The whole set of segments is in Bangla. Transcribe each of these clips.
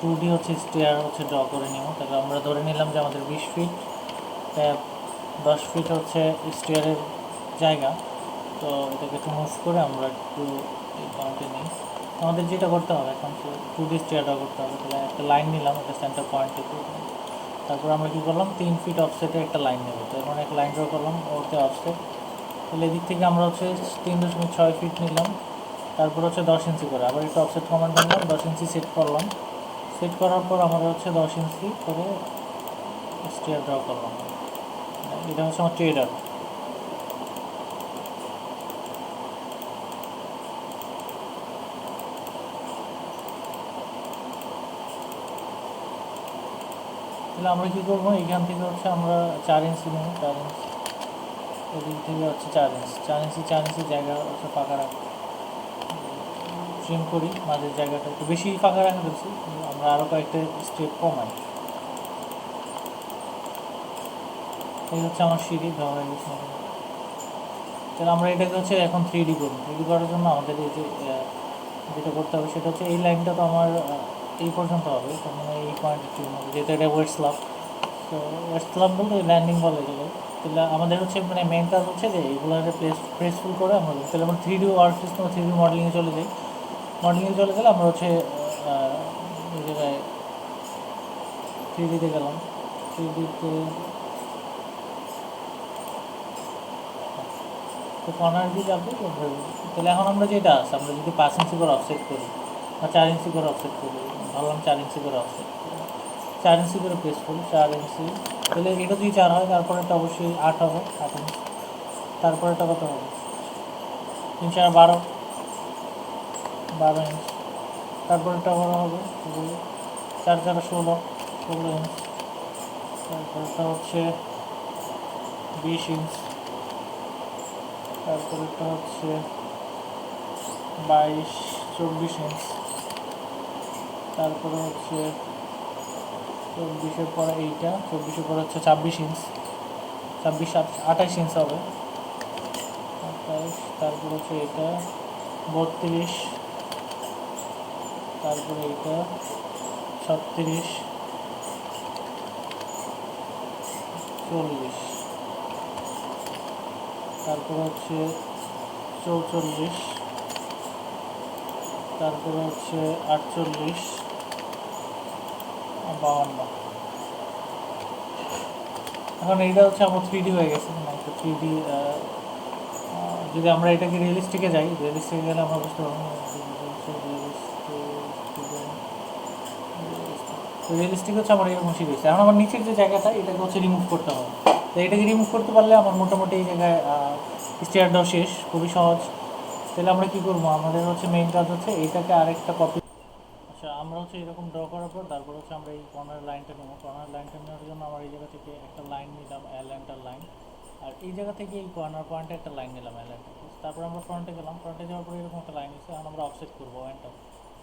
2D হচ্ছে স্টেয়ার হচ্ছে ড্র করে নিব। তাহলে আমরা ধরে নিলাম যে আমাদের 20 ফিট, 10 ফিট হচ্ছে স্টেয়ারের জায়গা। তো এটাকে একটু মুভ করে আমরা একটু এই পয়েন্টে নিই। আমাদের যেটা করতে হবে এখন 2D স্টেয়ার ড্র করতে হবে। তাহলে একটা লাইন নিলাম একটা সেন্টার পয়েন্ট থেকে। তারপর আমরা কী করলাম 3 ফিট অফসেটে একটা লাইন নেব। তো এখন একটা লাইন ড্র করলাম ওতে অফসেট। তাহলে এদিক থেকে আমরা হচ্ছে 3.6 ফিট নিলাম। তারপর হচ্ছে 10 ইঞ্চি করে আবার একটু অফসেট কমান্ড করলাম, 10 ইঞ্চি সেট করলাম। সেট করার পর আমরা হচ্ছে 10 ইঞ্চি করে স্টেয়ার ড্র করলাম। এটা হচ্ছে আমার ট্রেডার। তাহলে আমরা কী করবো, এখান থেকে হচ্ছে আমরা 4 ইঞ্চি নেব, 4 ইঞ্চি এদিক থেকে হচ্ছে 4 ইঞ্চি জায়গা হচ্ছে ফাঁকা রাখবো। ট্রিম করি মাঝের জায়গাটা একটু বেশি ফাঁকা রাখা ফেলছি, আমরা আরও কয়েকটা স্টেপ কমাই। এই হচ্ছে আমার সিঁড়ি দেওয়া হয়ে গেছে। তাহলে আমরা এটাকে হচ্ছে এখন 3D করব। 3D করার জন্য আমাদের এই যে যেটা করতে হবে সেটা হচ্ছে এই লাইনটা তো আমার এই পর্যন্ত হবে, তার মানে এই পয়েন্টের ট্রিম হবে, যেহেতু এটা ওয়েট স্ল্যাব। তো ওয়েট স্ল্যাব বলতে ল্যান্ডিং বলে এগুলো। তাহলে আমাদের হচ্ছে মানে মেন কাজ হচ্ছে যে এইগুলোকে প্রেসফুল করে আমরা, তাহলে আমরা 3D ওয়ার্ক সিস্টেম 3D মডেলিংয়ে চলে যাই। মডেলিংয়ে চলে গেলে আমরা হচ্ছে এই জায়গায় 3Dতে গেলাম। 3Dতে তো কর্নার দিয়ে যাবো। তাহলে এখন আমরা যেটা আছে, আমরা যদি 5 ইঞ্চি করে অফসেট করি বা 4 ইঞ্চি করে অফসেট করি, ভাবলাম 4 ইঞ্চি করে অফসেট, 4 ইঞ্চি করে প্রেস করি, 4 ইঞ্চি। তাহলে এটা যদি 4 হয় তারপরে এটা অবশ্যই 8 হবে, 8 ইঞ্চি। তারপরে এটা কত হবে, 3 4 12, 12 ইঞ্চ। তারপরে এটা বড় হবে 4 4 16, 16 ইঞ্চ। তারপরেটা হচ্ছে 20 ইঞ্চ। তারপরেটা হচ্ছে 22 24 ইঞ্চ। তারপরে হচ্ছে 24-এর পরে এইটা, 24-এর পরে হচ্ছে 26 ইঞ্চ, 26 28 ইঞ্চ হবে, 28। তারপর হচ্ছে এটা 32, তারপরে এইটা 36, 40, তারপরে হচ্ছে 44, তারপরে হচ্ছে 48, 52। এখন এইটা হচ্ছে আমার 3D হয়ে গেছে। তো 3D যদি আমরা এটাকে রিয়েলিস্টিকে যাই, রিয়েলিস্টিকে গেলে আমরা বুঝতে পারবো রিয়েলিস্টিক হচ্ছে আমার এরকম শিখে গেছে। এখন আমার নিচের যে জায়গাটা এটাকে হচ্ছে রিমুভ করতে হবে। তো এটাকে রিমুভ করতে পারলে আমার মোটামুটি এই জায়গায় স্টেয়ার ড্র শেষ, খুবই সহজ। তাহলে আমরা কী করবো, আমাদের হচ্ছে মেইন কাজ হচ্ছে এইটাকে আরেকটা কপি। আচ্ছা, আমরা হচ্ছে এরকম ড্র করার পর তারপর হচ্ছে আমরা এই কর্নার লাইনটা নেবো। কর্নার লাইনটা নেওয়ার জন্য আমার এই জায়গা থেকে একটা লাইন নিলাম, এলাইনটার লাইন। আর এই জায়গা থেকে এই কর্নার পয়েন্টে একটা লাইন নিলাম, এলাইনটা। তারপর আমরা ফ্রন্টে গেলাম, ফ্রন্টে যাওয়ার পরে এরকম একটা লাইন এসে এখন আমরা অফসেট করবো ওয়ানটা।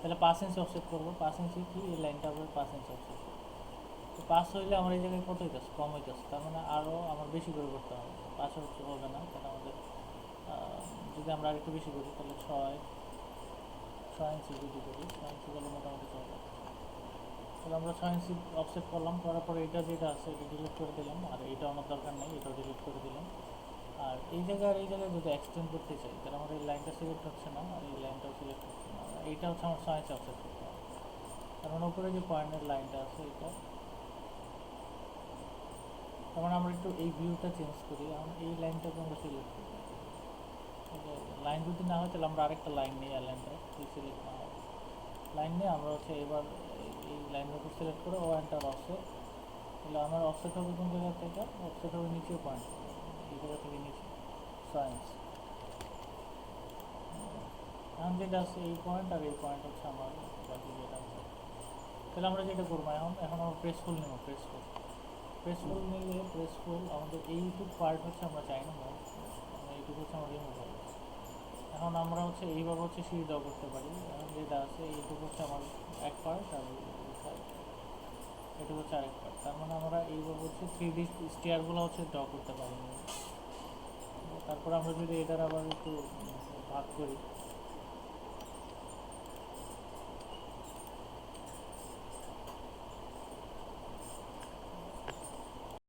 তাহলে 5 ইঞ্চি অফসেট করবো। 5 ইঞ্চি কি এই লাইনটা হবে 5 ইঞ্চি অফসেট। তো 5 হইলে আমার এই জায়গায় কত হইতেছে, কম হইতেছে, তার মানে আরও আমার বেশি করে করতে হবে। 5 হচ্ছে হবে না, তাহলে আমাদের যদি আমরা আরেকটু বেশি করি তাহলে 6 ইঞ্চি যদি করি, 6 ইঞ্চি করলে মোটামুটি চলবে। তাহলে আমরা 6 ইঞ্চি অফসেট করলাম, করার পরে এটা যেটা আছে এটা ডিলিট করে দিলাম, আর এটা আমার দরকার নেই, এটাও ডিলিট করে দিলাম। আর এই জায়গায় যদি এক্সটেন্ড করতে চাই তাহলে আমার এই লাইনটা সিলেক্ট হচ্ছে না, আর এই লাইনটাও সিলেক্ট হচ্ছে না। এইটা হচ্ছে আমার 6 ইঞ্চি অফসেট করতে হবে। কারণ উপরে যে পয়েন্টের লাইনটা আছে এটা, তখন আমরা একটু এই ভিউটা চেঞ্জ করি। আমরা এই লাইনটাকে আমরা সিলেক্ট করি। লাইন যদি না হয় তাহলে আমরা আরেকটা লাইন নিই, এই লাইনটা সিলেক্ট না হয় লাইন নিয়ে আমরা হচ্ছে এবার এই লাইনের উপর সিলেক্ট করে ও এন্টার অফসেট। তাহলে আমার অফসেট হবে কোন জায়গা থেকে, অফসেট হবে নিচের পয়েন্ট, এই জায়গা থেকে নিচে 6 ইঞ্চ। এখন যেটা আছে এই পয়েন্ট, আর এই পয়েন্ট হচ্ছে আমার বাকি যেটা আছে। তাহলে আমরা যেটা করবো এখন আমরা প্রেসফুল নেব। প্রেসফুল নিলে প্রেসফুল আমাদের এইটুকু পার্ট হচ্ছে আমরা চাই না, এইটুকু হচ্ছে আমরা রিমুভ হবে। এখন আমরা হচ্ছে এইভাবে হচ্ছে সিঁড়ি ড্র করতে পারি। এখন যেটা আছে এইটুকু হচ্ছে আমার এক পার্ট, আর এটুকু হচ্ছে আরেক পার্ট। তার মানে আমরা এইভাবে হচ্ছে 3D স্টেয়ারগুলো হচ্ছে ড্র করতে পারি। তারপর আমরা যদি এটার আবার একটু ভাগ করি,